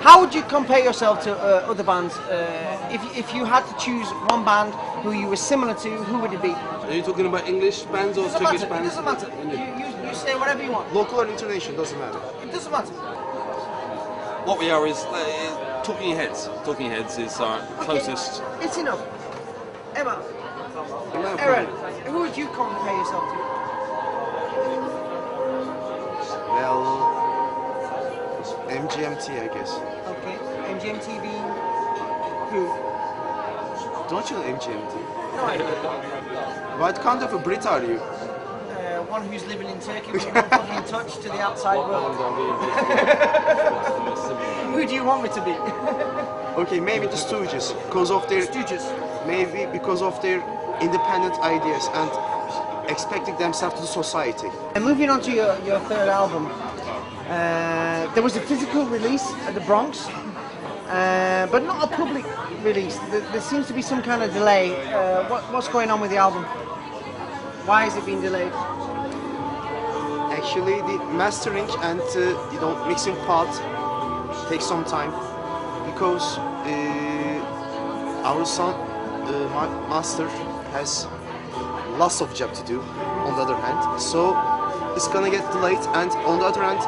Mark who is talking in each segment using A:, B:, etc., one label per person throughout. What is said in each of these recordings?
A: How would you compare yourself to other bands? If you had to choose one band who you were similar to, who would it be?
B: Are you talking about English bands or Turkish bands?
A: It doesn't matter. You say whatever you want.
C: Local or international, doesn't matter.
A: It doesn't matter.
B: What we are is Talking Heads. Talking Heads is our closest.
A: Okay, it's enough. Emma,
C: No
A: Aaron,
C: problem.
A: who would you compare yourself to?
C: Well, MGMT, I guess.
A: Okay, MGMTV. Who?
C: Don't you know MGMT?
A: No idea.
C: What kind of a Brit are you?
A: One who's living in Turkey with one foot in touch to the outside world. Who do you want me to be?
C: Okay, maybe the Stooges, because of their
A: Stooges.
C: maybe because of their independent ideas and expecting themselves to the society.
A: And moving on to your third album, there was a physical release at the Bronx, but not a public release. There seems to be some kind of delay. What's going on with the album? Why is it being delayed?
C: Actually, the mastering and mixing part takes some time because our son, my master, has lots of job to do. On the other hand, so it's gonna get delayed. And on the other hand,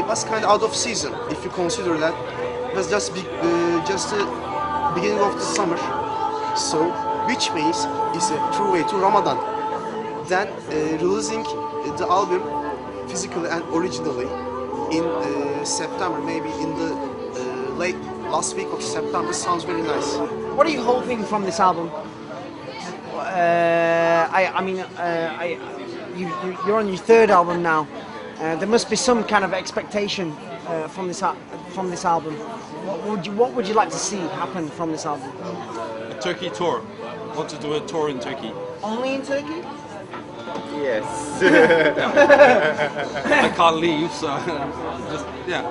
C: it was kind of out of season if you consider that. It was just the beginning of the summer, so which means it's a true way to Ramadan. Then releasing the album physically and originally in September, maybe in the late last week of September, sounds very nice.
A: What are you hoping from this album? You're on your third album now. There must be some kind of expectation from this album. What would you like to see happen from this album?
B: A Turkey tour. I want to do a tour in Turkey.
A: Only in Turkey?
C: Yes.
B: I can't leave, so just yeah.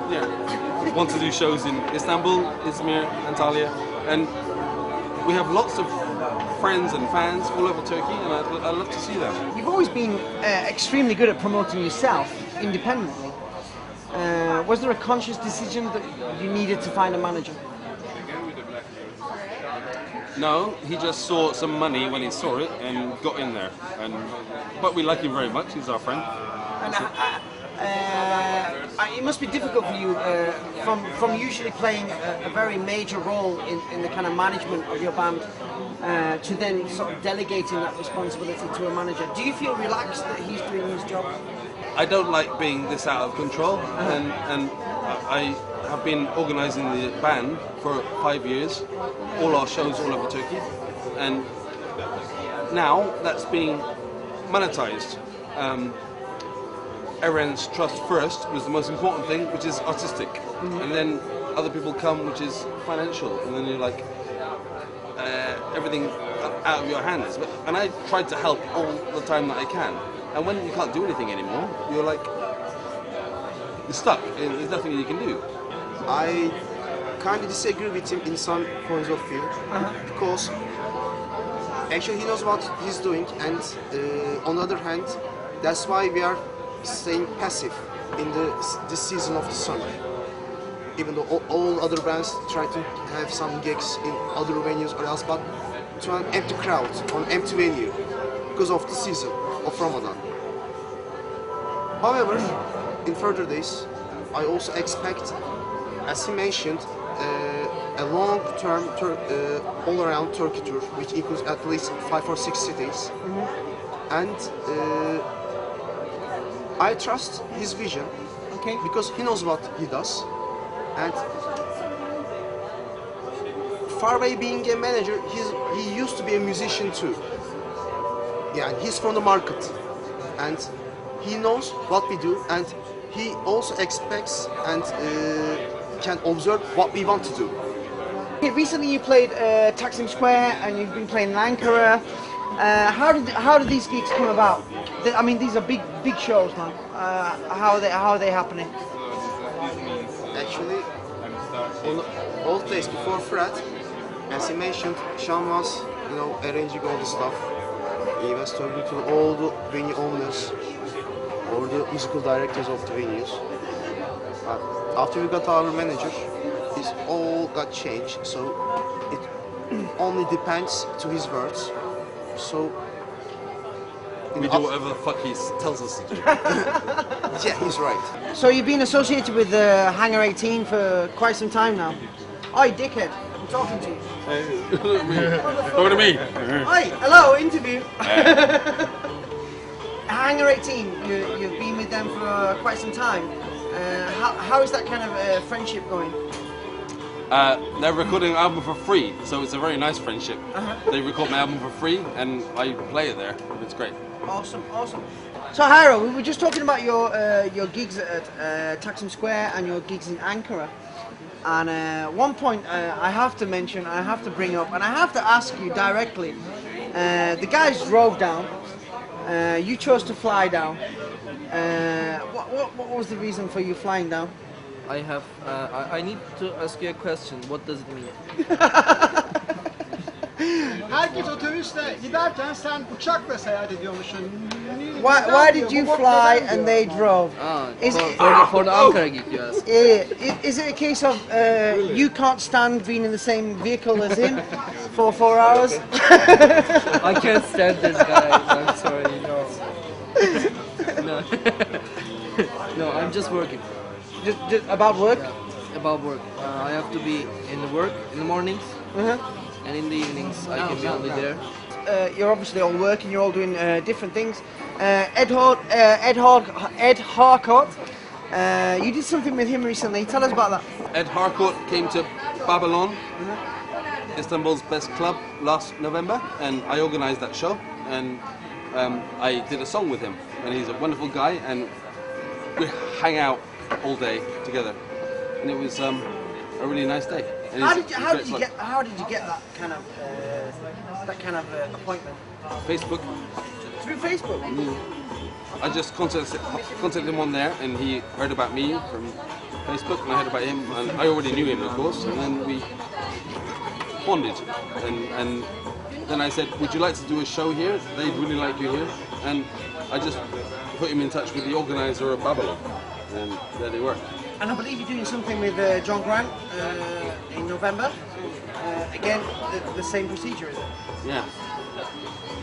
B: Want to do shows in Istanbul, Izmir, Antalya, and we have lots of friends and fans all over Turkey, and I'd love to see them.
A: You've always been extremely good at promoting yourself independently. Was there a conscious decision that you needed to find a manager?
B: No, he just saw some money when he saw it and got in there. But we like him very much. He's our friend.
A: And it must be difficult for you, from usually playing a very major role in the kind of management of your band, to then sort of delegating that responsibility to a manager. Do you feel relaxed that he's doing his job?
B: I don't like being this out of control, and I have been organising the band for 5 years, all our shows all over Turkey, and now that's being monetized. Everyone's trust first was the most important thing, which is artistic, and then other people come, which is financial, and then you're like everything out of your hands. And I tried to help all the time that I can, and when you can't do anything anymore, you're like you're stuck. There's nothing you can do.
C: I kind of disagree with him in some points of view, because actually he knows what he's doing, and on the other hand, that's why we are staying passive in this season of the summer. Even though all other bands try to have some gigs in other venues or else, but to an empty crowd, on empty venue, because of the season of Ramadan. However, in further days, I also expect, as he mentioned, a long-term all-around Turkey tour, which includes at least 5 or 6 cities. And I trust his vision,
A: Okay.
C: because he knows what he does. And far away being a manager, he used to be a musician too. Yeah, he's from the market, and he knows what we do, and he also expects and can observe what we want to do.
A: Okay, recently you played Taksim Square, and you've been playing in Ankara. How did these gigs come about? I mean, these are big shows, man. How are they happening?
C: Actually, on old days before Fred, as he mentioned, Sean was, arranging all the stuff. He was talking to all the venue owners or the musical directors of the venues. after we got our manager, it's all got changed. So it only depends to his words. So
B: We do whatever the fuck he tells us to do.
C: yeah, he's right.
A: So you've been associated with Hangar 18 for quite some time now. Oi, dickhead, I'm talking to you.
B: Look at me.
A: Oi, hello, interview. Hangar 18, you've been with them for quite some time. How is that kind of friendship going?
B: They're recording an album for free, so it's a very nice friendship. They record my album for free, and I play it there. It's great.
A: Awesome, awesome. So Hyro, we were just talking about your gigs at Taksim Square and your gigs in Ankara. And one point I have to mention, I have to bring up, and I have to ask you directly. The guys drove down. You chose to fly down. What was the reason for you flying down?
D: I need to ask you a question. What does it mean?
E: Herkes otobüsle giderken sen uçakla seyahat ediyormuşsun.
A: Why did you fly and they drove?
D: For the Ankara gig, you ask.
A: Is it a case of you can't stand being in the same vehicle as him for 4 hours?
D: I can't stand this guy. I'm sorry. No. No. No, I'm just working.
A: Just about work?
D: About work. I have to be in the work in the mornings, and in the evenings I can be only there.
A: You're obviously all working. You're all doing different things. Ed Harcourt. You did something with him recently. Tell us about that.
B: Ed Harcourt came to Babylon, Istanbul's best club, last November, and I organised that show. And I did a song with him, and he's a wonderful guy, and we hang out all day together, and it was a really nice day. And
A: How did you get that kind of appointment?
B: Facebook.
A: Through Facebook.
B: I just contacted him on there, and he heard about me from Facebook, and I heard about him, and I already knew him, of course, and then we bonded, and then I said, would you like to do a show here? They'd really like you here, and I just put him in touch with the organizer of Babylon, and there they were.
A: And I believe you're doing something with John Grant in November. Again, the same procedure, is it?
B: Yeah.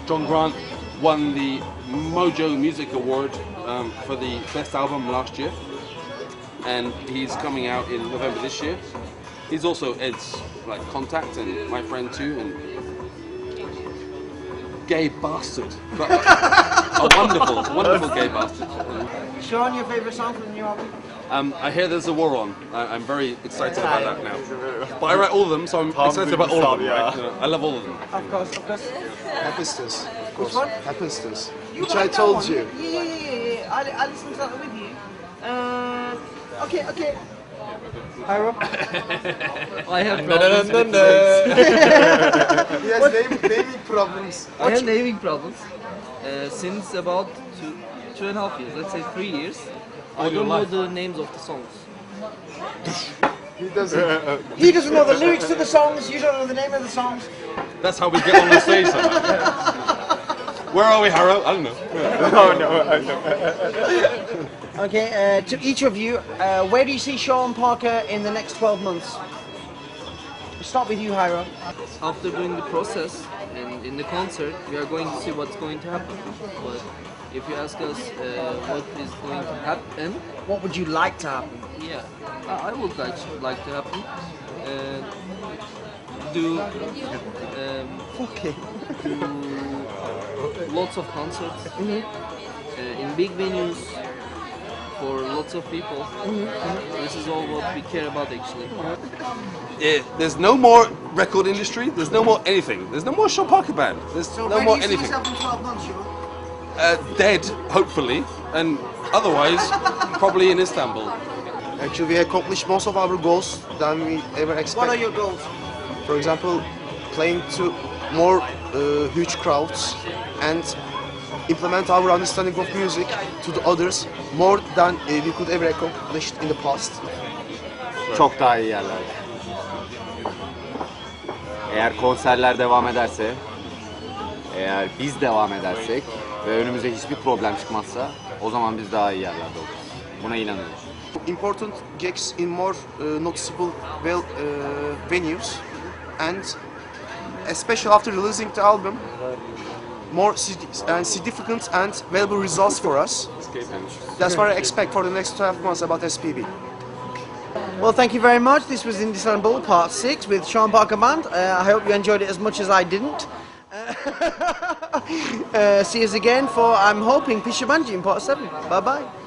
B: John Grant won the Mojo Music Award for the best album last year, and he's coming out in November this year. He's also Ed's contact and my friend too, and gay bastard, but a wonderful gay bastard.
A: Sean, your favourite song from the new album?
B: I hear there's a war on. I'm very excited about that now. But I write all of them, so I'm excited about all of them. Right? I love all of them.
A: Of course.
C: Happenstance, of course.
A: Which one?
C: Happenstance,
A: You
C: which
A: like
C: I
A: that
C: told
A: one?
C: you.
A: Yeah. I listened to that with you. Okay. Hyro?
D: I have problems with lyrics.
C: He has naming problems.
D: I have naming problems. Since about 2.5 years, let's say 3 years, I don't know the names of the songs.
C: He doesn't.
A: He doesn't know the lyrics to the songs, you don't know the name of the songs.
B: That's how we get on the stage sometimes. Where are we, Harrow? I don't know.
A: Okay, to each of you, where do you see Sean Parker in the next 12 months? We'll start with you, Hyro.
D: After doing the process and in the concert, we are going to see what's going to happen. But if you ask us what is going to happen,
A: What would you like to happen?
D: yeah, I would like to happen. Do
A: Okay.
D: lots of concerts in big venues for lots of people. This is all what we care about actually.
B: There's no more record industry. There's no more anything. There's no more Sean Parker band. There's
A: So
B: no
A: where
B: more
A: do you see
B: anything.
A: yourself in 12 months, Sean?
B: Dead, hopefully, and otherwise probably in Istanbul.
C: Actually, we accomplished most of our goals than we ever
A: What are
C: expected.
A: your goals?
C: For example, playing to more huge crowds and implement our understanding of music to the others more than we could ever accomplish in the past.
F: Çok daha iyi yerlerde. Eğer konserler devam ederse, eğer biz devam edersek ve önümüze hiçbir problem çıkmazsa o zaman biz daha iyi yerlerde oluruz. Buna inanıyorum.
C: Important gigs in more noticeable venues, and especially after releasing the album, more significant and valuable results for us. That's what I expect for the next 12 months about SPB.
A: Well, thank you very much. This was Indiestanbul Part 6 with Sean Parker Band. I hope you enjoyed it as much as I didn't. See us again for, I'm hoping, Pishabanji in Part 7. Bye-bye.